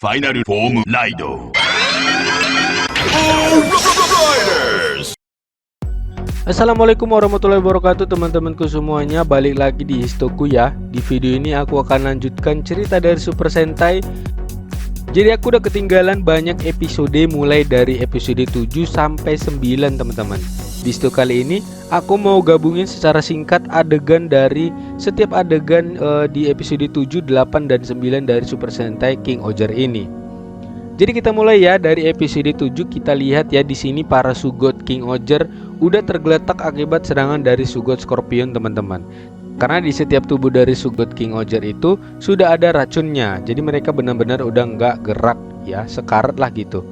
Final Form Lido. Assalamualaikum warahmatullahi wabarakatuh teman-temanku semuanya. Balik lagi di Histoku ya. Di video ini aku akan lanjutkan cerita dari Super Sentai. Jadi aku udah ketinggalan banyak episode, mulai dari episode 7 sampai 9 teman-teman. Di Histo kali ini aku mau gabungin secara singkat adegan dari setiap adegan di episode 7, 8, dan 9 dari Super Sentai King Oger ini. Jadi kita mulai ya dari episode 7. Kita lihat ya di sini para Sugot King Oger udah tergeletak akibat serangan dari Sugot Scorpion teman-teman. Karena di setiap tubuh dari Sugot King Oger itu sudah ada racunnya. Jadi mereka benar-benar udah nggak gerak ya, sekarat lah gitu.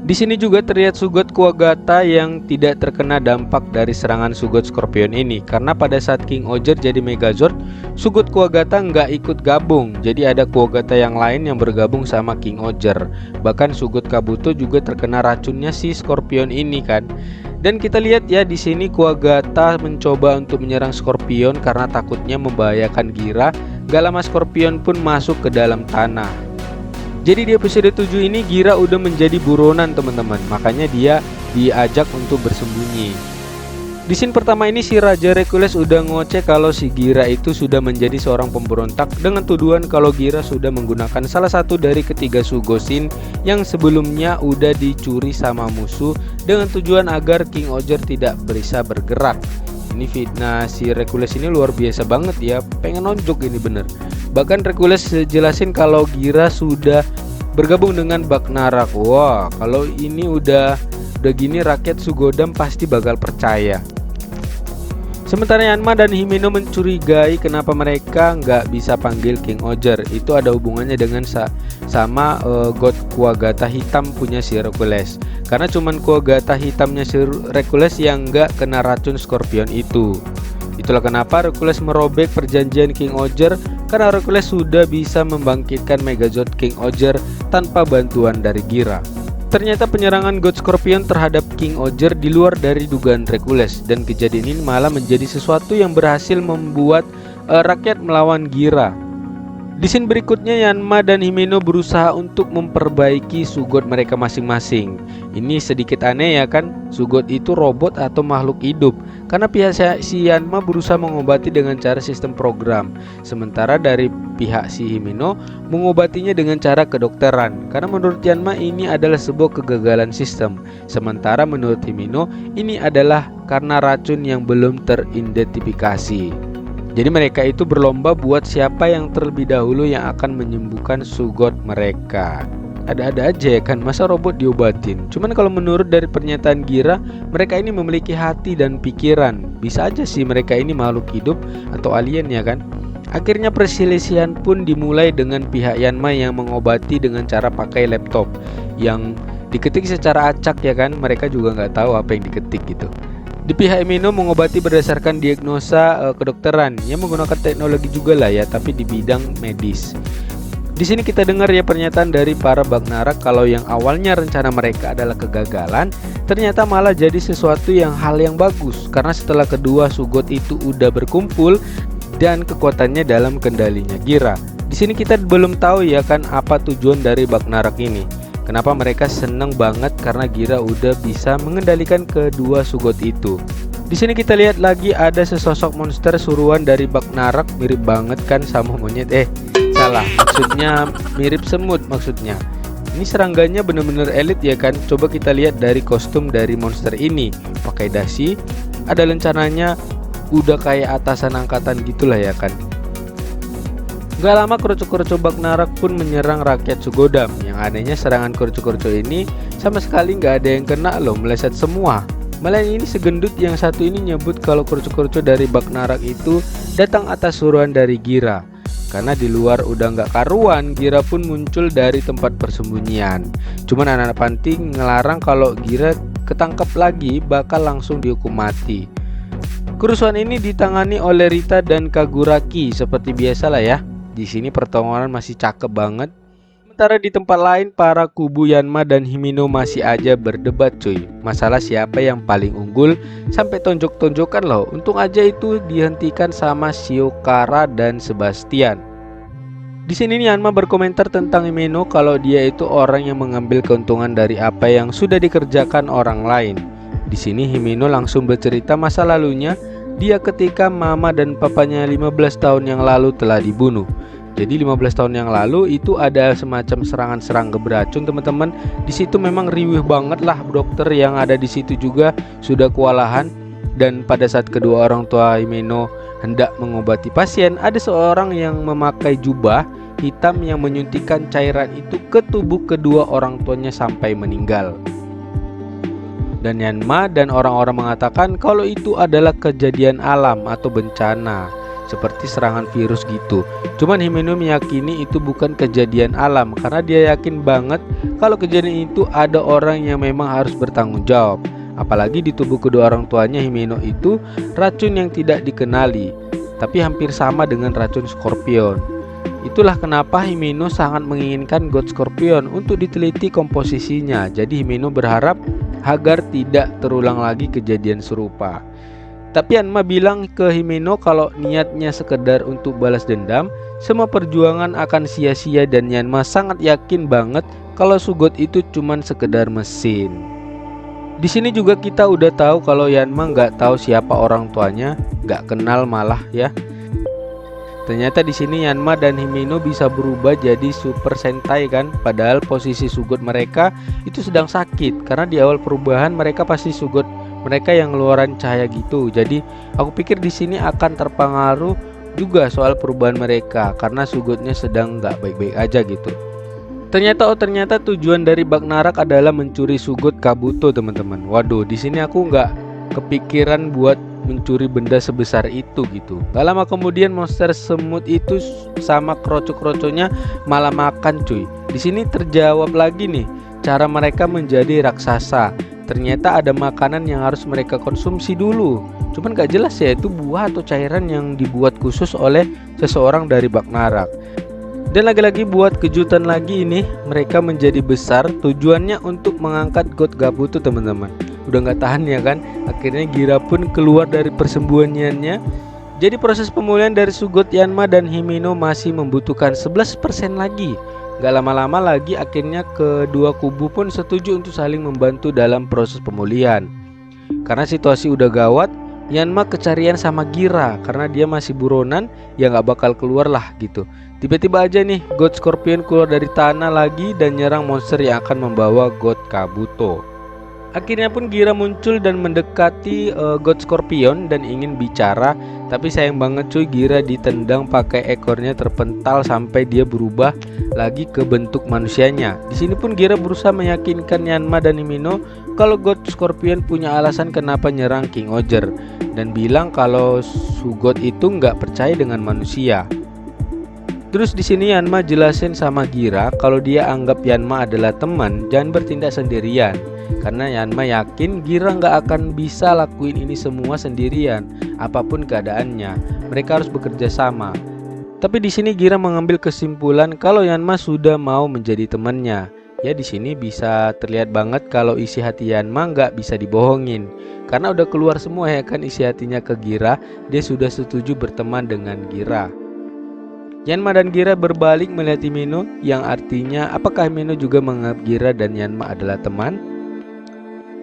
Di sini juga terlihat Sugot Kuwagata yang tidak terkena dampak dari serangan Sugot Scorpion ini. Karena pada saat King Oger jadi Megazord, Sugot Kuwagata nggak ikut gabung. Jadi ada Kuwagata yang lain yang bergabung sama King Oger. Bahkan Sugot Kabuto juga terkena racunnya si Scorpion ini kan. Dan kita lihat ya di sini Kuwagata mencoba untuk menyerang Scorpion karena takutnya membahayakan Gira. Gak lama Scorpion pun masuk ke dalam tanah. Jadi di episode 7 ini Gira udah menjadi buronan teman-teman. Makanya dia diajak untuk bersembunyi. Di scene pertama ini si Raja Hercules udah ngoceh kalau si Gira itu sudah menjadi seorang pemberontak dengan tuduhan kalau Gira sudah menggunakan salah satu dari ketiga Sugoshin yang sebelumnya udah dicuri sama musuh dengan tujuan agar King Oger tidak bisa bergerak. Ini fitnah si Hercules ini luar biasa banget ya, pengen nonjok ini bener. Bahkan Hercules jelasin kalau Gira sudah bergabung dengan Bagnarak. Wah, kalau ini udah gini rakyat Sugodam pasti bakal percaya. Sementara Yanma dan Himeno mencurigai kenapa mereka nggak bisa panggil King Oger. Itu ada hubungannya dengan sama God Kuwagata hitam punya si Hercules. Karena cuman Kuwagata hitamnya si Hercules yang nggak kena racun Scorpion itu. Itulah kenapa Hercules merobek perjanjian King Oger, karena Hercules sudah bisa membangkitkan Megazord King Oger tanpa bantuan dari Gira. Ternyata penyerangan God Scorpion terhadap King Oger di luar dari dugaan Hercules, dan kejadian ini malah menjadi sesuatu yang berhasil membuat rakyat melawan Gira. Di scene berikutnya Yanma dan Himeno berusaha untuk memperbaiki Sugot mereka masing-masing. Ini sedikit aneh ya kan, Sugot itu robot atau makhluk hidup. Karena pihak si Yanma berusaha mengobati dengan cara sistem program, sementara dari pihak si Himeno mengobatinya dengan cara kedokteran. Karena menurut Yanma ini adalah sebuah kegagalan sistem, sementara menurut Himeno ini adalah karena racun yang belum teridentifikasi. Jadi mereka itu berlomba buat siapa yang terlebih dahulu yang akan menyembuhkan Sugot mereka. Ada-ada aja ya kan, masa robot diobatin. Cuman kalau menurut dari pernyataan Gira, mereka ini memiliki hati dan pikiran. Bisa aja sih mereka ini makhluk hidup atau alien ya kan. Akhirnya perselisihan pun dimulai dengan pihak Yanma yang mengobati dengan cara pakai laptop yang diketik secara acak ya kan. Mereka juga nggak tahu apa yang diketik gitu. Di pihak Himeno mengobati berdasarkan diagnosa kedokteran yang menggunakan teknologi juga lah ya, tapi di bidang medis. Di sini kita dengar ya pernyataan dari para Bagnarak kalau yang awalnya rencana mereka adalah kegagalan, ternyata malah jadi sesuatu yang hal yang bagus karena setelah kedua Sugot itu udah berkumpul dan kekuatannya dalam kendalinya Gira. Di sini kita belum tahu ya kan apa tujuan dari Bagnarak ini. Kenapa mereka seneng banget karena Gira udah bisa mengendalikan kedua Sugot itu. Di sini kita lihat lagi ada sesosok monster suruhan dari Bagnarak, mirip banget kan sama monyet. Salah, maksudnya mirip semut maksudnya. Ini serangganya bener-bener elit ya kan. Coba kita lihat dari kostum dari monster ini. Pakai dasi, ada lencananya udah kayak atasan angkatan gitulah ya kan. Gak lama Kuroco-Kuroco Bagnarak pun menyerang rakyat Sugodam. Yang anehnya serangan Kuroco-Kuroco ini sama sekali gak ada yang kena loh, meleset semua. Malah ini segendut yang satu ini nyebut kalau Kuroco-Kuroco dari Bagnarak itu datang atas suruhan dari Gira. Karena di luar udah gak karuan, Gira pun muncul dari tempat persembunyian. Cuman anak-anak panti ngelarang kalau Gira ketangkap lagi bakal langsung dihukum mati. Kerusuhan ini ditangani oleh Rita dan Kaguraki seperti biasa lah ya. Di sini pertolongan masih cakep banget. Sementara di tempat lain para kubu Yanma dan Himeno masih aja berdebat cuy. Masalah siapa yang paling unggul sampai tonjok-tonjokan loh. Untung aja itu dihentikan sama Shiokara dan Sebastian. Di sini Yanma berkomentar tentang Himeno kalau dia itu orang yang mengambil keuntungan dari apa yang sudah dikerjakan orang lain. Di sini Himeno langsung bercerita masa lalunya, dia ketika mama dan papanya 15 tahun yang lalu telah dibunuh. Jadi 15 tahun yang lalu itu ada semacam serangan serangga beracun teman-teman. Di situ memang riuh banget lah, dokter yang ada di situ juga sudah kewalahan. Dan pada saat kedua orang tua Himeno hendak mengobati pasien, ada seorang yang memakai jubah hitam yang menyuntikkan cairan itu ke tubuh kedua orang tuanya sampai meninggal. Dan Yanma dan orang-orang mengatakan kalau itu adalah kejadian alam atau bencana, seperti serangan virus gitu. Cuman Himeno meyakini itu bukan kejadian alam karena dia yakin banget kalau kejadian itu ada orang yang memang harus bertanggung jawab. Apalagi di tubuh kedua orang tuanya Himeno itu racun yang tidak dikenali, tapi hampir sama dengan racun skorpion. Itulah kenapa Himeno sangat menginginkan God Scorpion untuk diteliti komposisinya. Jadi Himeno berharap agar tidak terulang lagi kejadian serupa. Tapi Yanma bilang ke Himeno kalau niatnya sekedar untuk balas dendam, semua perjuangan akan sia-sia, dan Yanma sangat yakin banget kalau Sugot itu cuman sekedar mesin. Di sini juga kita udah tahu kalau Yanma nggak tahu siapa orang tuanya, nggak kenal malah ya. Ternyata di sini Yanma dan Himeno bisa berubah jadi Super Sentai kan, padahal posisi Sugot mereka itu sedang sakit karena di awal perubahan mereka pasti Sugot mereka yang ngeluaran cahaya gitu. Jadi aku pikir di sini akan terpengaruh juga soal perubahan mereka karena Sugotnya sedang nggak baik-baik aja gitu. Ternyata tujuan dari Bagnarak adalah mencuri Sugot Kabuto teman-teman. Waduh, di sini aku nggak kepikiran buat mencuri benda sebesar itu gitu. Gak lama kemudian monster semut itu sama kroco-kroconya malah makan cuy. Di sini terjawab lagi nih cara mereka menjadi raksasa. Ternyata ada makanan yang harus mereka konsumsi dulu. Cuman gak jelas ya itu buah atau cairan yang dibuat khusus oleh seseorang dari Bagnarak. Dan lagi-lagi buat kejutan lagi ini, mereka menjadi besar tujuannya untuk mengangkat God Kabuto teman-teman. Udah nggak tahan ya kan, akhirnya Gira pun keluar dari persembunyiannya. Jadi proses pemulihan dari Sugot, Yanma dan Himeno masih membutuhkan 11% lagi. Gak lama-lama lagi akhirnya kedua kubu pun setuju untuk saling membantu dalam proses pemulihan. Karena situasi udah gawat, Yanma kecarian sama Gira karena dia masih buronan, ya nggak bakal keluar lah gitu. Tiba-tiba aja nih God Scorpion keluar dari tanah lagi dan nyerang monster yang akan membawa God Kabuto. Akhirnya pun Gira muncul dan mendekati God Scorpion dan ingin bicara, tapi sayang banget cuy, Gira ditendang pakai ekornya terpental sampai dia berubah lagi ke bentuk manusianya. Di sini pun Gira berusaha meyakinkan Yanma dan Himeno kalau God Scorpion punya alasan kenapa nyerang King Oger dan bilang kalau Sugot itu nggak percaya dengan manusia. Terus di sini Yanma jelasin sama Gira kalau dia anggap Yanma adalah teman, jangan bertindak sendirian. Karena Yanma yakin Gira nggak akan bisa lakuin ini semua sendirian, apapun keadaannya. Mereka harus bekerja sama. Tapi di sini Gira mengambil kesimpulan kalau Yanma sudah mau menjadi temannya. Ya di sini bisa terlihat banget kalau isi hati Yanma nggak bisa dibohongin. Karena udah keluar semua ya kan isi hatinya ke Gira, dia sudah setuju berteman dengan Gira. Yanma dan Gira berbalik melihat Himeno, yang artinya apakah Himeno juga menganggap Gira dan Yanma adalah teman?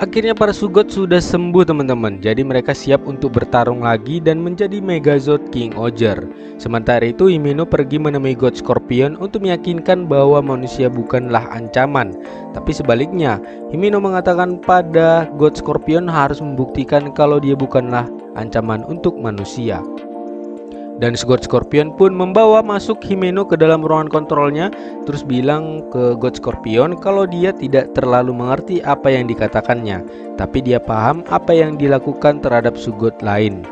Akhirnya para Sugot sudah sembuh teman-teman. Jadi mereka siap untuk bertarung lagi dan menjadi Megazord King Oger. Sementara itu Himeno pergi menemui God Scorpion untuk meyakinkan bahwa manusia bukanlah ancaman. Tapi sebaliknya, Himeno mengatakan pada God Scorpion harus membuktikan kalau dia bukanlah ancaman untuk manusia. Dan God Scorpion pun membawa masuk Himeno ke dalam ruangan kontrolnya, terus bilang ke God Scorpion kalau dia tidak terlalu mengerti apa yang dikatakannya, tapi dia paham apa yang dilakukan terhadap Sugot lain.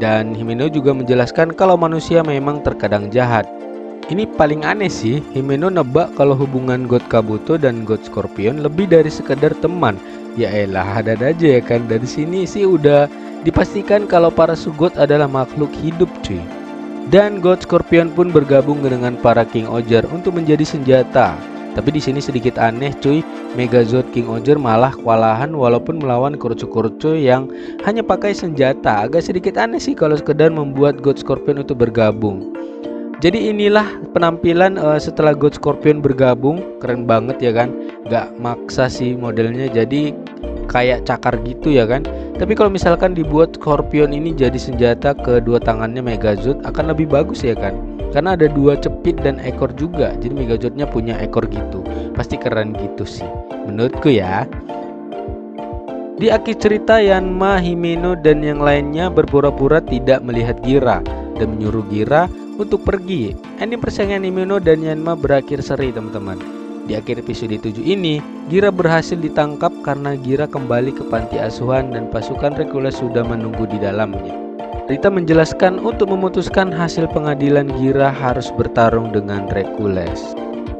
Dan Himeno juga menjelaskan kalau manusia memang terkadang jahat. Ini paling aneh sih, Himeno nebak kalau hubungan God Kabuto dan God Scorpion lebih dari sekedar teman. Ya elah, ada aja ya kan. Dari sini sih udah dipastikan kalau para Sugot adalah makhluk hidup cuy. Dan God Scorpion pun bergabung dengan para King Oger untuk menjadi senjata. Tapi di sini sedikit aneh cuy, Megazord King Oger malah kewalahan walaupun melawan Kroco-Kroco yang hanya pakai senjata. Agak sedikit aneh sih kalau sekedar membuat God Scorpion untuk bergabung. Jadi inilah penampilan setelah God Scorpion bergabung. Keren banget ya kan, gak maksa sih modelnya, jadi kayak cakar gitu ya kan. Tapi kalau misalkan dibuat Scorpion ini jadi senjata kedua tangannya Megazord akan lebih bagus ya kan, karena ada dua cepit dan ekor juga. Jadi Megazordnya punya ekor gitu, pasti keren gitu sih menurutku ya. Di akhir cerita, Yanma, Himeno, dan yang lainnya berpura-pura tidak melihat Gira dan menyuruh Gira untuk pergi. Ending persaingan Himeno dan Yanma berakhir seri teman-teman. Di akhir episode 7 ini, Gira berhasil ditangkap karena Gira kembali ke panti asuhan dan pasukan Hercules sudah menunggu di dalamnya. Rita menjelaskan untuk memutuskan hasil pengadilan, Gira harus bertarung dengan Hercules.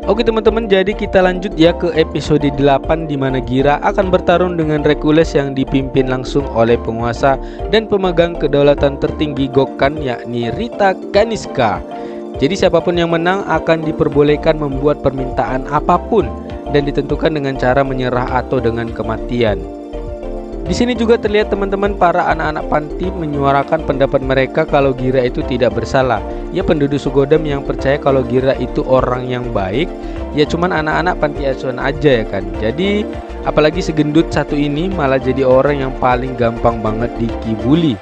Oke teman-teman, jadi kita lanjut ya ke episode 8 di mana Gira akan bertarung dengan Hercules yang dipimpin langsung oleh penguasa dan pemegang kedaulatan tertinggi Gokkan, yakni Rita Ganiska. Jadi siapapun yang menang akan diperbolehkan membuat permintaan apapun dan ditentukan dengan cara menyerah atau dengan kematian. Di sini juga terlihat teman-teman para anak-anak panti menyuarakan pendapat mereka kalau Gira itu tidak bersalah. Ya, penduduk Sugodam yang percaya kalau Gira itu orang yang baik, ya cuman anak-anak panti asuhan aja ya kan. Jadi apalagi segendut satu ini malah jadi orang yang paling gampang banget dikibuli.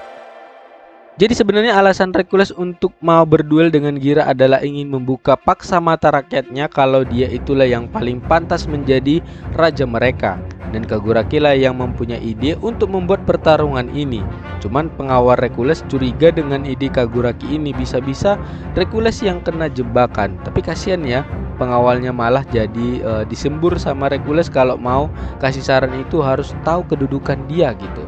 Jadi sebenarnya alasan Hercules untuk mau berduel dengan Gira adalah ingin membuka paksa mata rakyatnya kalau dia itulah yang paling pantas menjadi raja mereka. Dan Kaguraki lah yang mempunyai ide untuk membuat pertarungan ini. Cuman pengawal Hercules curiga dengan ide Kaguraki ini, bisa-bisa Hercules yang kena jebakan. Tapi kasihan ya, pengawalnya malah jadi disembur sama Hercules kalau mau kasih saran itu harus tahu kedudukan dia gitu.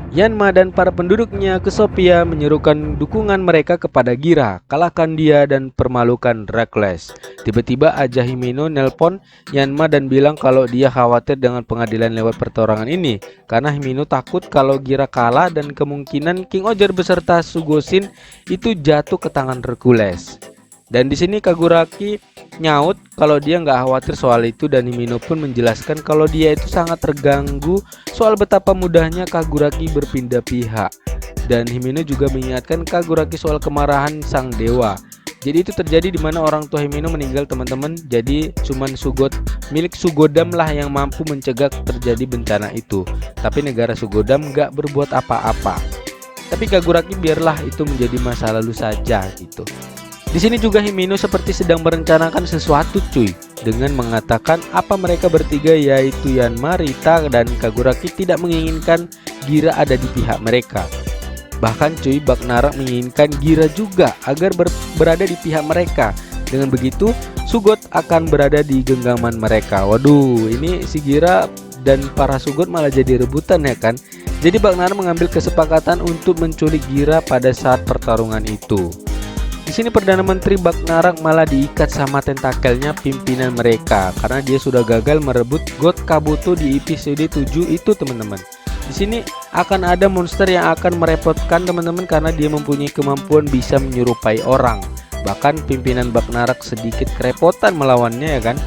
Yanma dan para penduduknya ke Sophia menyerukan dukungan mereka kepada Gira, kalahkan dia dan permalukan Hercules. Tiba-tiba aja Himeno nelpon Yanma dan bilang kalau dia khawatir dengan pengadilan lewat pertarungan ini karena Himeno takut kalau Gira kalah dan kemungkinan King Oger beserta Sugoshin itu jatuh ke tangan Hercules. Dan di sini Kaguraki nyaut kalau dia nggak khawatir soal itu, dan Himeno pun menjelaskan kalau dia itu sangat terganggu soal betapa mudahnya Kaguraki berpindah pihak. Dan Himeno juga mengingatkan Kaguraki soal kemarahan sang dewa. Jadi itu terjadi di mana orang tua Himeno meninggal teman-teman. Jadi cuman milik Sugodam lah yang mampu mencegah terjadi bencana itu. Tapi negara Sugodam nggak berbuat apa-apa. Tapi Kaguraki biarlah itu menjadi masa lalu saja gitu. Di sini juga Himeno seperti sedang merencanakan sesuatu cuy, dengan mengatakan apa mereka bertiga yaitu Yanma, Rita, dan Kaguraki tidak menginginkan Gira ada di pihak mereka. Bahkan cuy, Bagnarak menginginkan Gira juga agar berada di pihak mereka. Dengan begitu Sugot akan berada di genggaman mereka. Waduh, ini si Gira dan para Sugot malah jadi rebutan ya kan. Jadi Bagnarak mengambil kesepakatan untuk menculik Gira pada saat pertarungan itu. Di sini Perdana Menteri Bagnarak malah diikat sama tentakelnya pimpinan mereka karena dia sudah gagal merebut God Kabuto di episode 7 itu teman-teman. Di sini akan ada monster yang akan merepotkan teman-teman karena dia mempunyai kemampuan bisa menyerupai orang. Bahkan pimpinan Bagnarak sedikit kerepotan melawannya ya kan.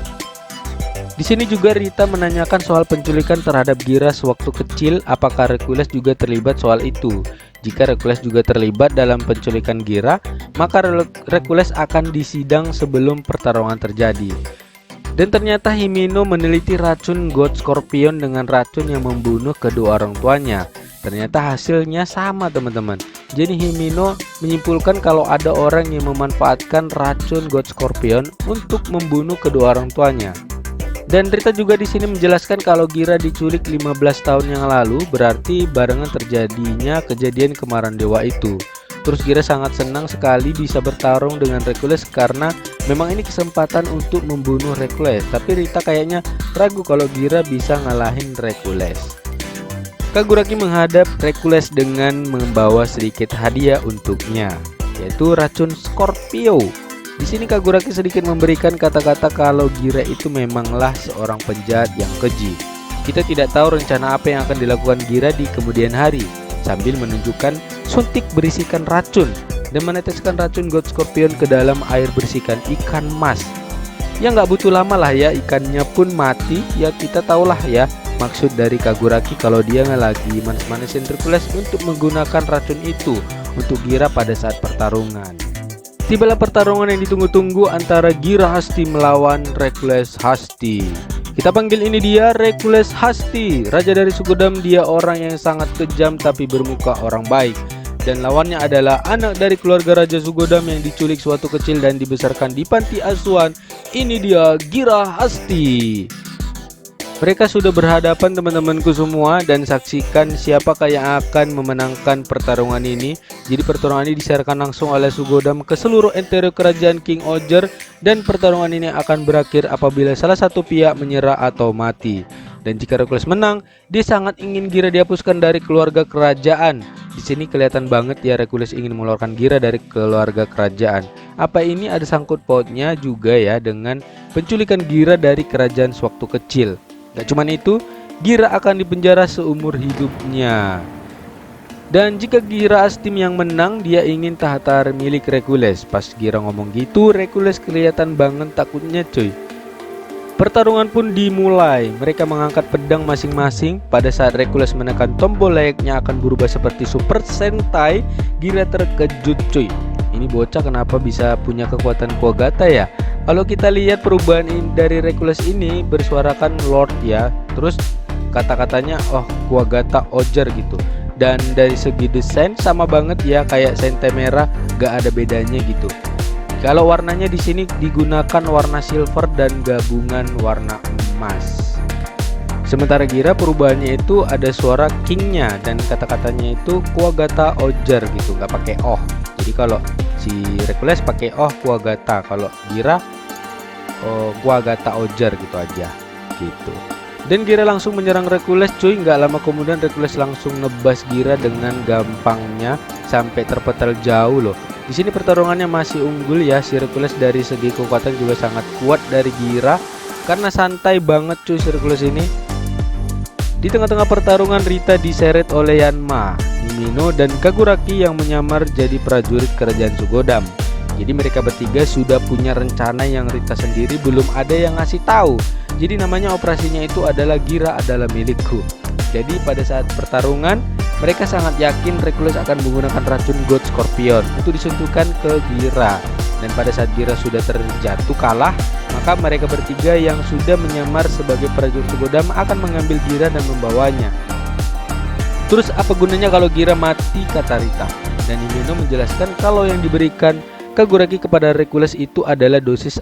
Di sini juga Rita menanyakan soal penculikan terhadap Gira sewaktu kecil, apakah Hercules juga terlibat soal itu. Jika Hercules juga terlibat dalam penculikan Gira, maka Hercules akan disidang sebelum pertarungan terjadi. Dan ternyata Himeno meneliti racun God Scorpion dengan racun yang membunuh kedua orang tuanya. Ternyata hasilnya sama teman-teman. Jadi Himeno menyimpulkan kalau ada orang yang memanfaatkan racun God Scorpion untuk membunuh kedua orang tuanya. Dan Rita juga di sini menjelaskan kalau Gira diculik 15 tahun yang lalu, berarti barengan terjadinya kejadian kemarahan dewa itu. Terus Gira sangat senang sekali bisa bertarung dengan Hercules karena memang ini kesempatan untuk membunuh Hercules. Tapi Rita kayaknya ragu kalau Gira bisa ngalahin Hercules. Kaguraki menghadap Hercules dengan membawa sedikit hadiah untuknya, yaitu racun Scorpio. Di sini Kaguraki sedikit memberikan kata-kata kalau Gira itu memanglah seorang penjahat yang keji. Kita tidak tahu rencana apa yang akan dilakukan Gira di kemudian hari, sambil menunjukkan suntik berisikan racun dan meneteskan racun God Scorpion ke dalam air berisikan ikan mas. Ya nggak butuh lama lah ya, ikannya pun mati. Ya kita tahulah ya maksud dari Kaguraki kalau dia lagi manis-manisin Hercules untuk menggunakan racun itu untuk Gira pada saat pertarungan. Tibalah pertarungan yang ditunggu-tunggu antara Gira Hasti melawan Hercules Hasti. Kita panggil ini dia Hercules Hasti, raja dari suku Dam. Dia orang yang sangat kejam tapi bermuka orang baik. Dan lawannya adalah anak dari keluarga Raja Sugodam yang diculik suatu kecil dan dibesarkan di panti asuhan. Ini dia Gira Hasti. Mereka sudah berhadapan teman-temanku semua, dan saksikan siapakah yang akan memenangkan pertarungan ini. Jadi pertarungan ini disiarkan langsung oleh Sugodam ke seluruh interior kerajaan King Oger, dan pertarungan ini akan berakhir apabila salah satu pihak menyerah atau mati. Dan jika Hercules menang, dia sangat ingin Gira dihapuskan dari keluarga kerajaan. Di sini kelihatan banget ya Hercules ingin mengeluarkan Gira dari keluarga kerajaan. Apa ini ada sangkut pautnya juga ya dengan penculikan Gira dari kerajaan sewaktu kecil? Gak cuman itu, Gira akan dipenjara seumur hidupnya. Dan jika Gira Hasti yang menang, dia ingin tahta milik Hercules. Pas Gira ngomong gitu, Hercules kelihatan banget takutnya cuy. Pertarungan pun dimulai. Mereka mengangkat pedang masing-masing. Pada saat Hercules menekan tombol layaknya akan berubah seperti Super Sentai, Gira terkejut cuy. Ini bocah kenapa bisa punya kekuatan Kuwagata ya? Kalau kita lihat perubahan dari Hercules ini bersuarakan Lord ya. Terus kata-katanya oh Kuwagata Oger gitu. Dan dari segi desain sama banget ya kayak Sentai merah, gak ada bedanya gitu. Kalau warnanya di sini digunakan warna silver dan gabungan warna emas. Sementara Gira perubahannya itu ada suara kingnya dan kata-katanya itu Kuwagata Oger gitu, nggak pakai oh. Jadi kalau si Hercules pakai oh Kuwagata, kalau Gira Kuwagata Oger gitu aja gitu. Dan Gira langsung menyerang Hercules cuy. Nggak lama kemudian Hercules langsung nebas Gira dengan gampangnya sampai terpetal jauh loh. Di sini pertarungannya masih unggul ya si Hercules, dari segi kekuatan juga sangat kuat dari Gira karena santai banget cuy si Hercules ini. Di tengah-tengah pertarungan Rita diseret oleh Yanma, Himeno dan Kaguraki yang menyamar jadi prajurit kerajaan Sugodam. Jadi mereka bertiga sudah punya rencana yang Rita sendiri belum ada yang ngasih tahu. Jadi namanya operasinya itu adalah Gira adalah milikku. Jadi pada saat pertarungan mereka sangat yakin Hercules akan menggunakan racun God Scorpion. Itu disentuhkan ke Gira. Dan pada saat Gira sudah terjatuh kalah, maka mereka bertiga yang sudah menyamar sebagai prajurit Sugodam akan mengambil Gira dan membawanya. Terus apa gunanya kalau Gira mati, kata Rita. Dan Himeno menjelaskan kalau yang diberikan Kaguraki kepada Hercules itu adalah dosis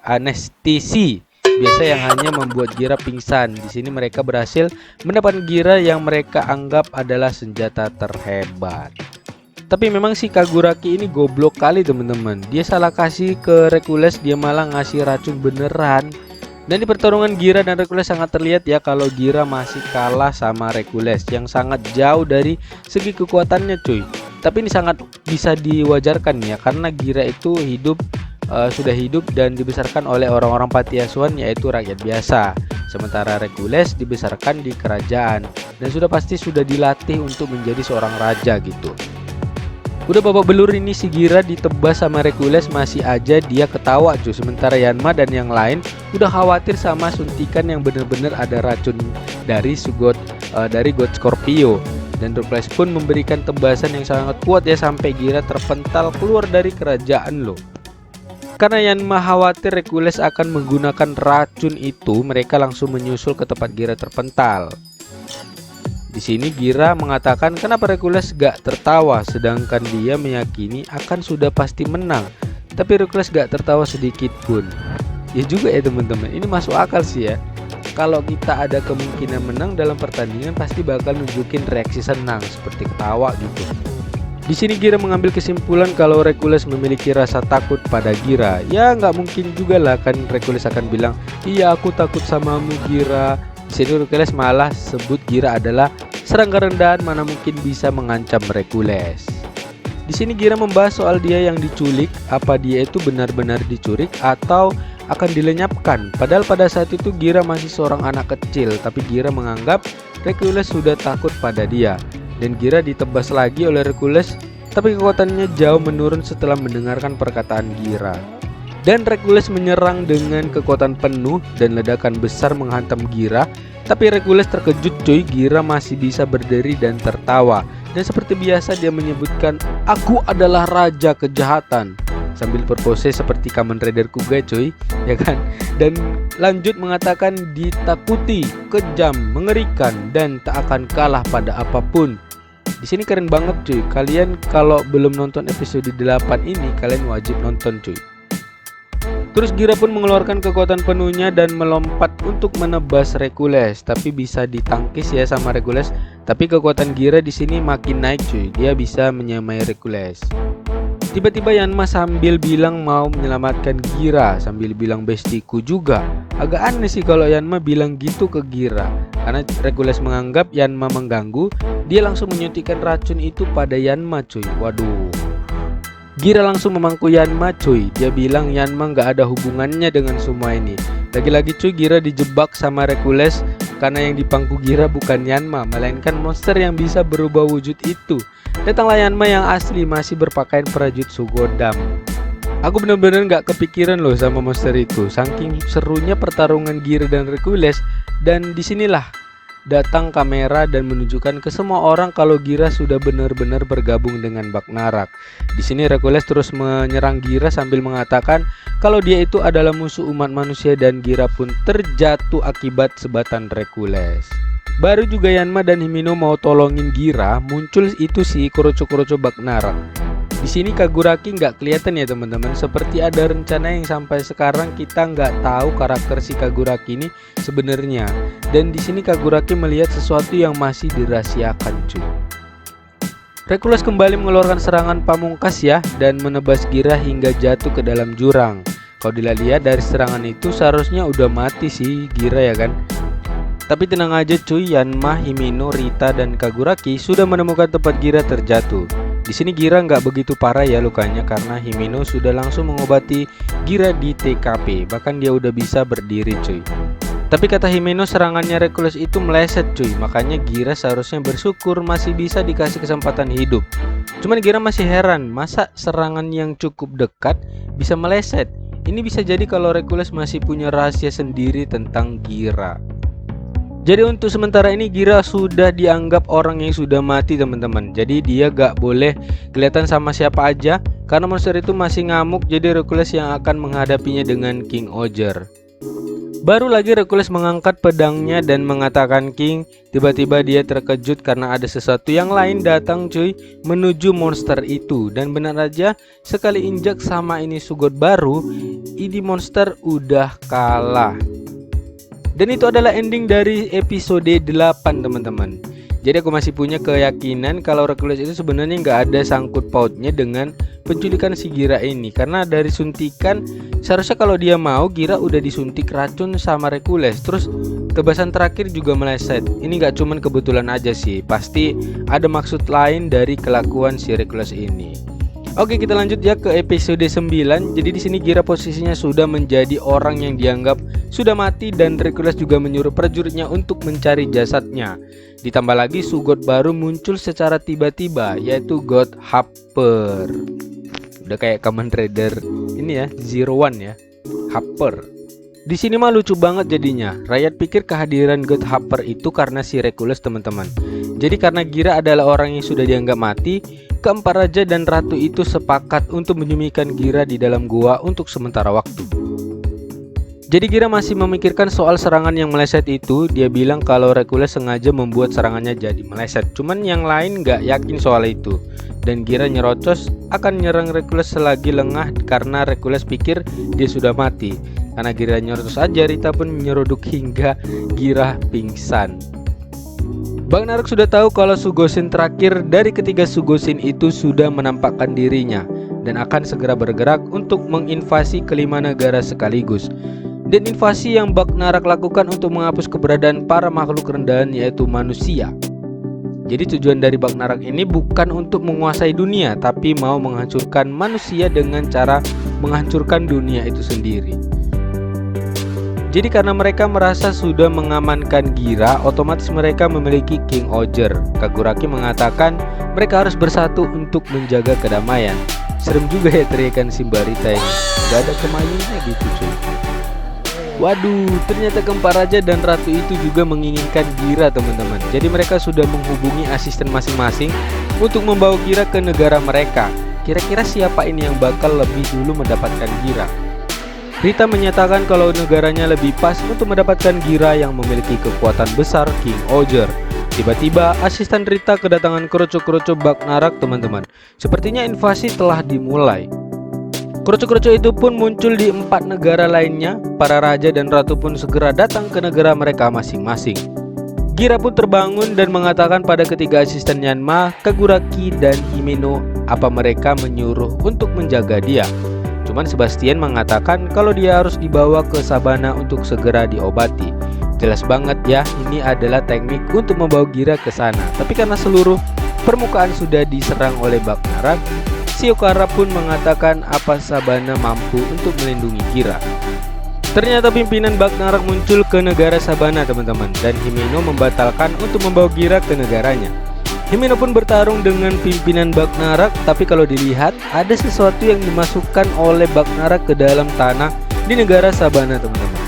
anestesi biasa yang hanya membuat Gira pingsan. Di sini mereka berhasil mendapatkan Gira yang mereka anggap adalah senjata terhebat. Tapi memang si Kaguraki ini goblok kali teman-teman. Dia salah kasih ke Hercules, dia malah ngasih racun beneran. Dan di pertarungan Gira dan Hercules sangat terlihat ya kalau Gira masih kalah sama Hercules yang sangat jauh dari segi kekuatannya cuy. Tapi ini sangat bisa diwajarkan ya karena Gira itu sudah hidup dan dibesarkan oleh orang-orang panti asuhan yaitu rakyat biasa. Sementara Hercules dibesarkan di kerajaan dan sudah pasti sudah dilatih untuk menjadi seorang raja gitu. Udah babak belur ini si Gira ditebas sama Hercules masih aja dia ketawa cuy. Sementara Yanma dan yang lain udah khawatir sama suntikan yang bener-bener ada racun dari God Scorpio. Dan Hercules pun memberikan tebasan yang sangat kuat ya sampai Gira terpental keluar dari kerajaan loh. Karena Yanma khawatir Hercules akan menggunakan racun itu, mereka langsung menyusul ke tempat Gira terpental. Di sini Gira mengatakan kenapa Hercules gak tertawa, sedangkan dia meyakini akan sudah pasti menang. Tapi Hercules gak tertawa sedikit pun. Ya juga ya teman-teman, ini masuk akal sih ya. Kalau kita ada kemungkinan menang dalam pertandingan pasti bakal nunjukin reaksi senang seperti ketawa gitu. Di sini Gira mengambil kesimpulan kalau Hercules memiliki rasa takut pada Gira. Ya nggak mungkin juga lah kan Hercules akan bilang, iya aku takut samamu Gira. Di sini Hercules malah sebut Gira adalah serangga rendahan, mana mungkin bisa mengancam Hercules. Di sini Gira membahas soal dia yang diculik, apa dia itu benar-benar diculik atau akan dilenyapkan. Padahal pada saat itu Gira masih seorang anak kecil, tapi Gira menganggap Hercules sudah takut pada dia. Dan Gira ditebas lagi oleh Hercules, tapi kekuatannya jauh menurun setelah mendengarkan perkataan Gira. Dan Hercules menyerang dengan kekuatan penuh dan ledakan besar menghantam Gira. Tapi Hercules terkejut cuy, Gira masih bisa berdiri dan tertawa. Dan seperti biasa dia menyebutkan, "Aku adalah raja kejahatan," sambil berpose seperti Kamen Rider Kuga cuy, ya kan? Dan lanjut mengatakan ditakuti, kejam, mengerikan, dan tak akan kalah pada apapun. Di sini keren banget cuy. Kalian kalau belum nonton episode 8 ini, kalian wajib nonton cuy. Terus Gira pun mengeluarkan kekuatan penuhnya dan melompat untuk menebas Hercules, tapi bisa ditangkis ya sama Hercules. Tapi kekuatan Gira di sini makin naik cuy. Dia bisa menyamai Hercules. Tiba-tiba Yanma sambil bilang mau menyelamatkan Gira, sambil bilang bestiku juga. Agak aneh sih kalau Yanma bilang gitu ke Gira, karena Hercules menganggap Yanma mengganggu. Dia langsung menyuntikkan racun itu pada Yanma cuy. Waduh. Gira langsung memangku Yanma cuy. Dia bilang Yanma gak ada hubungannya dengan semua ini. Lagi-lagi cuy, Gira dijebak sama Hercules karena yang dipangku Gira bukan Yanma, melainkan monster yang bisa berubah wujud itu. Datanglah Yanma yang asli, masih berpakaian prajurit Sugodam. Aku bener-bener gak kepikiran loh sama monster itu, saking serunya pertarungan Gira dan Hercules. Dan disinilah datang kamera dan menunjukkan ke semua orang kalau Gira sudah benar-benar bergabung dengan Bagnarak. Di sini Hercules terus menyerang Gira sambil mengatakan kalau dia itu adalah musuh umat manusia, dan Gira pun terjatuh akibat sebatan Hercules. Baru juga Yanma dan Himeno mau tolongin Gira, muncul itu si Kuroco-Kuroco Bagnarak. Di sini Kaguraki nggak kelihatan ya teman-teman, seperti ada rencana yang sampai sekarang kita nggak tahu karakter si Kaguraki ini sebenarnya. Dan di sini Kaguraki melihat sesuatu yang masih dirahasiakan cuy. Hercules kembali mengeluarkan serangan pamungkas ya, dan menebas Gira hingga jatuh ke dalam jurang. Kalau dilihat dari serangan itu seharusnya udah mati sih Gira ya kan. Tapi tenang aja cuy, Yanma, Himeno, Rita, dan Kaguraki sudah menemukan tempat Gira terjatuh. Di sini Gira nggak begitu parah ya lukanya, karena Himeno sudah langsung mengobati Gira di TKP. Bahkan dia udah bisa berdiri cuy. Tapi kata Himeno serangannya Hercules itu meleset cuy, makanya Gira seharusnya bersyukur masih bisa dikasih kesempatan hidup. Cuman Gira masih heran, masa serangan yang cukup dekat bisa meleset? Ini bisa jadi kalau Hercules masih punya rahasia sendiri tentang Gira. Jadi untuk sementara ini Gira sudah dianggap orang yang sudah mati teman-teman. Jadi dia gak boleh kelihatan sama siapa aja, karena monster itu masih ngamuk. Jadi Hercules yang akan menghadapinya dengan King Oger. Baru lagi Hercules mengangkat pedangnya dan mengatakan King. Tiba-tiba dia terkejut karena ada sesuatu yang lain datang cuy, menuju monster itu. Dan benar aja, sekali injak sama ini Sugot baru, ini monster udah kalah. Dan itu adalah ending dari episode 8 teman-teman. Jadi aku masih punya keyakinan kalau Hercules itu sebenarnya nggak ada sangkut pautnya dengan penculikan si Gira ini. Karena dari suntikan, seharusnya kalau dia mau Gira udah disuntik racun sama Hercules. Terus tebasan terakhir juga meleset. Ini nggak cuman kebetulan aja sih, pasti ada maksud lain dari kelakuan si Hercules ini. Oke, kita lanjut ya ke episode 9. Jadi di sini Gira posisinya sudah menjadi orang yang dianggap sudah mati, dan Hercules juga menyuruh prajuritnya untuk mencari jasadnya. Ditambah lagi Sugot baru muncul secara tiba-tiba, yaitu God Hopper. Udah kayak Kamen Rider ini ya, Zero One ya, Hopper. Di sini mah lucu banget jadinya. Rakyat pikir kehadiran God Hopper itu karena si Hercules teman-teman. Jadi karena Gira adalah orang yang sudah dianggap mati, keempat raja dan ratu itu sepakat untuk menyembunyikan Gira di dalam gua untuk sementara waktu. Jadi Gira masih memikirkan soal serangan yang meleset itu. Dia bilang kalau Hercules sengaja membuat serangannya jadi meleset. Cuman yang lain nggak yakin soal itu. Dan Gira nyerocos akan nyerang Hercules selagi lengah karena Hercules pikir dia sudah mati. Karena Gira nyerocos aja, Rita pun menyeruduk hingga Gira pingsan. Bagnarak sudah tahu kalau Sugoshin terakhir dari ketiga Sugoshin itu sudah menampakkan dirinya dan akan segera bergerak untuk menginvasi kelima negara sekaligus. Dan invasi yang Bagnarak lakukan untuk menghapus keberadaan para makhluk rendahan, yaitu manusia. Jadi tujuan dari Bagnarak ini bukan untuk menguasai dunia, tapi mau menghancurkan manusia dengan cara menghancurkan dunia itu sendiri. Jadi karena mereka merasa sudah mengamankan Gira, otomatis mereka memiliki King Oger. Kaguraki mengatakan mereka harus bersatu untuk menjaga kedamaian. Serem juga ya teriakan Simbarita ini. Gak ada kemayunya gitu cuy. Waduh, ternyata keempat raja dan ratu itu juga menginginkan Gira teman-teman. Jadi mereka sudah menghubungi asisten masing-masing untuk membawa Gira ke negara mereka. Kira-kira siapa ini yang bakal lebih dulu mendapatkan Gira? Rita menyatakan kalau negaranya lebih pas untuk mendapatkan Gira yang memiliki kekuatan besar King Oger. Tiba-tiba asisten Rita kedatangan kroco-kroco Bagnarak teman-teman. Sepertinya invasi telah dimulai. Kroco-kroco itu pun muncul di 4 negara lainnya. Para raja dan ratu pun segera datang ke negara mereka masing-masing. Gira pun terbangun dan mengatakan pada ketiga asisten Yanma, Kaguraki dan Himeno, apa mereka menyuruh untuk menjaga dia. Cuman Sebastian mengatakan kalau dia harus dibawa ke sabana untuk segera diobati. Jelas banget ya, ini adalah teknik untuk membawa Gira ke sana. Tapi karena seluruh permukaan sudah diserang oleh Bagnarak, Shiokara pun mengatakan apa sabana mampu untuk melindungi Gira. Ternyata pimpinan Bagnarak muncul ke negara sabana teman-teman, dan Himeno membatalkan untuk membawa Gira ke negaranya. Himeno pun bertarung dengan pimpinan Bagnarak, tapi kalau dilihat ada sesuatu yang dimasukkan oleh Bagnarak ke dalam tanah di negara sabana teman-teman.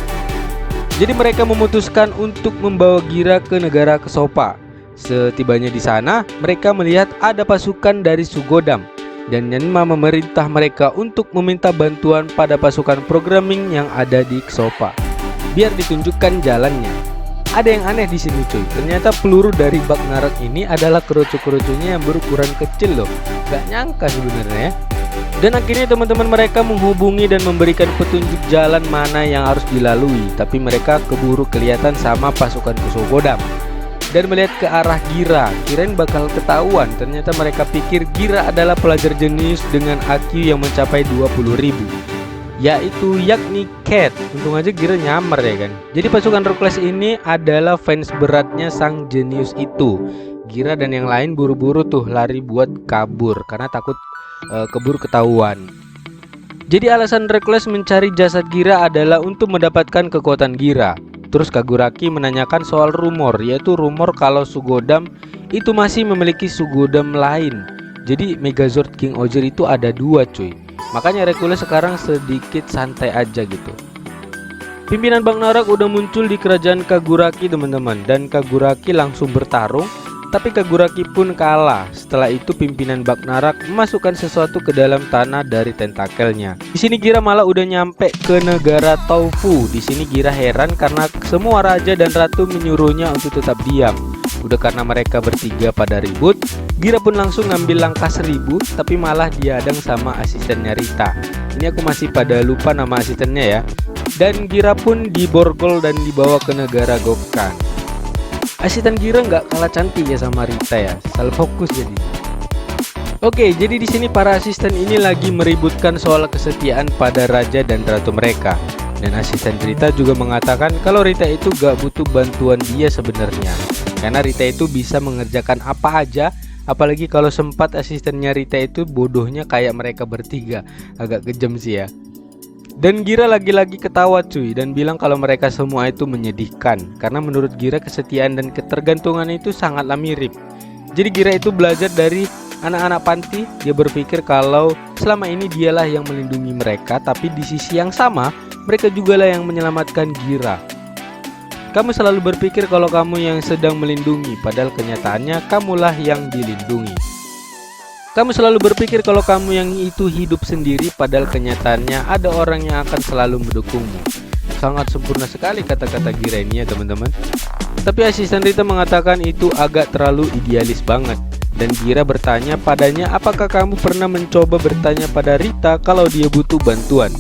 Jadi mereka memutuskan untuk membawa Gira ke negara Kesopa. Setibanya di sana, mereka melihat ada pasukan dari Sugodam, dan Yanma memerintah mereka untuk meminta bantuan pada pasukan programming yang ada di Kesopa, biar ditunjukkan jalannya. Ada yang aneh di sini cuy. Ternyata peluru dari Bagnarak ini adalah kerucu-kerucunya yang berukuran kecil loh. Gak nyangka sebenarnya. Dan akhirnya teman-teman mereka menghubungi dan memberikan petunjuk jalan mana yang harus dilalui. Tapi mereka keburu kelihatan sama pasukan Sugodam dan melihat ke arah Gira. Kirain bakal ketahuan. Ternyata mereka pikir Gira adalah pelajar jenius dengan IQ yang mencapai 20.000, yaitu yakni Cat. Untung aja Gira nyamar ya kan. Jadi pasukan Rockles ini adalah fans beratnya sang jenius itu. Gira dan yang lain buru-buru tuh lari buat kabur karena takut keburu ketahuan. Jadi alasan Rockles mencari jasad Gira adalah untuk mendapatkan kekuatan Gira. Terus Kaguraki menanyakan soal rumor, yaitu rumor kalau Sugodam itu masih memiliki Sugodam lain. Jadi Megazord King Oger itu ada 2 cuy. Makanya Hercules sekarang sedikit santai aja gitu. Pimpinan Bagnarak udah muncul di kerajaan Kaguraki teman-teman, dan Kaguraki langsung bertarung. Tapi Kaguraki pun kalah. Setelah itu pimpinan Bagnarak memasukkan sesuatu ke dalam tanah dari tentakelnya. Di sini Gira malah udah nyampe ke negara Taufu. Di sini Gira heran karena semua raja dan ratu menyuruhnya untuk tetap diam. Udah karena mereka bertiga pada ribut, Gira pun langsung ngambil langkah 1000, tapi malah diadang sama asistennya Rita. Ini aku masih pada lupa nama asistennya ya. Dan Gira pun diborgol dan dibawa ke negara Gokkan. Asisten Gira nggak kalah cantik ya sama Rita ya, salah fokus jadi. Oke, jadi di sini para asisten ini lagi meributkan soal kesetiaan pada raja dan ratu mereka. Dan asisten Rita juga mengatakan kalau Rita itu gak butuh bantuan dia sebenarnya, karena Rita itu bisa mengerjakan apa aja. Apalagi kalau sempat asistennya Rita itu bodohnya kayak mereka bertiga. Agak kejam sih ya. Dan Gira lagi-lagi ketawa cuy, dan bilang kalau mereka semua itu menyedihkan, karena menurut Gira kesetiaan dan ketergantungan itu sangatlah mirip. Jadi Gira itu belajar dari anak-anak panti. Dia berpikir kalau selama ini dialah yang melindungi mereka, tapi di sisi yang sama mereka juga lah yang menyelamatkan Gira. Kamu selalu berpikir kalau kamu yang sedang melindungi, padahal kenyataannya kamulah yang dilindungi. Kamu selalu berpikir kalau kamu yang itu hidup sendiri, padahal kenyataannya ada orang yang akan selalu mendukungmu. Sangat sempurna sekali kata-kata Gira ini ya teman-teman. Tapi asisten Rita mengatakan itu agak terlalu idealis banget. Dan Gira bertanya padanya, apakah kamu pernah mencoba bertanya pada Rita kalau dia butuh bantuan?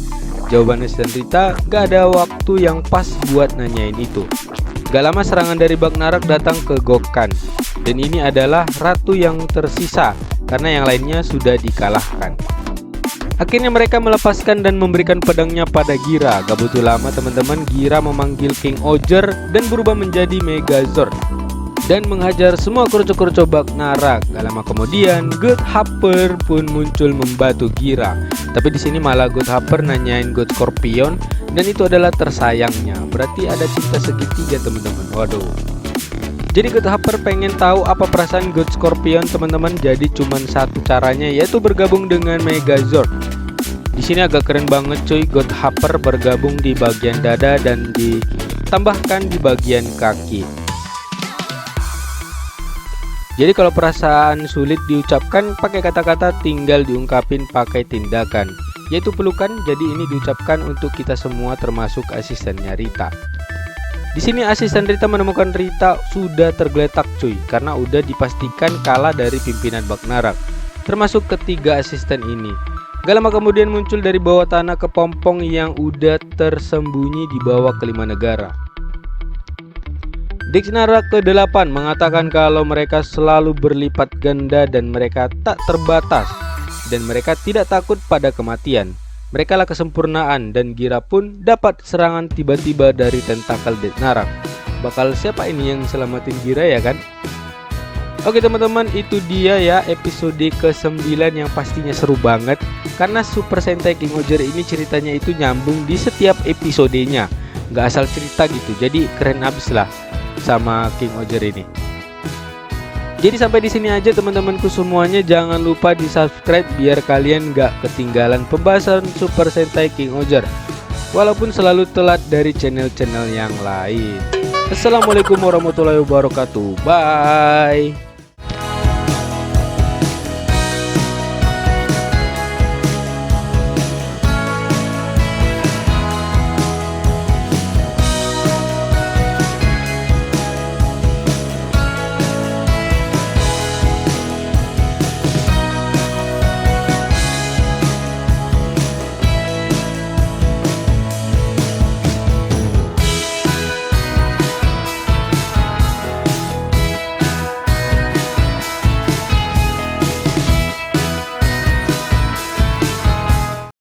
Jawaban asisten Rita, gak ada waktu yang pas buat nanyain itu. Gak lama serangan dari Bagnarak datang ke Gokkan. Dan ini adalah ratu yang tersisa, karena yang lainnya sudah dikalahkan. Akhirnya mereka melepaskan dan memberikan pedangnya pada Gira. Gak butuh lama teman-teman, Gira memanggil King Oger dan berubah menjadi Megazord dan menghajar semua kroco-kroco Bagnarak. Gak lama kemudian Godhopper pun muncul membantu Gira. Tapi di sini malah Godhopper nanyain God Scorpion, dan itu adalah tersayangnya. Berarti ada cinta segitiga teman-teman. Waduh. Jadi Godhopper pengen tahu apa perasaan God Scorpion teman-teman. Jadi cuman satu caranya, yaitu bergabung dengan Megazord. Di sini agak keren banget cuy, Godhopper bergabung di bagian dada dan ditambahkan di bagian kaki. Jadi kalau perasaan sulit diucapkan pakai kata-kata, tinggal diungkapin pakai tindakan, yaitu pelukan. Jadi ini diucapkan untuk kita semua termasuk asistennya Rita. Di sini asisten Rita menemukan Rita sudah tergeletak cuy, karena udah dipastikan kalah dari pimpinan Bagnarak, termasuk ketiga asisten ini. Gak lama kemudian muncul dari bawah tanah kepompong yang udah tersembunyi di bawah kelima negara. Diknarak ke-8 mengatakan kalau mereka selalu berlipat ganda dan mereka tak terbatas, dan mereka tidak takut pada kematian. Mereka lah kesempurnaan, dan Gira pun dapat serangan tiba-tiba dari tentakel Diknarak. Bakal siapa ini yang selamatin Gira ya kan? Oke teman-teman, itu dia ya episode ke-9 yang pastinya seru banget, karena Super Sentai King Oger ini ceritanya itu nyambung di setiap episodenya, nggak asal cerita gitu. Jadi keren abis lah sama King Oger ini. Jadi sampai di sini aja teman-temanku semuanya. Jangan lupa di subscribe biar kalian nggak ketinggalan pembahasan Super Sentai King Oger, walaupun selalu telat dari channel-channel yang lain. Assalamualaikum warahmatullahi wabarakatuh. Bye.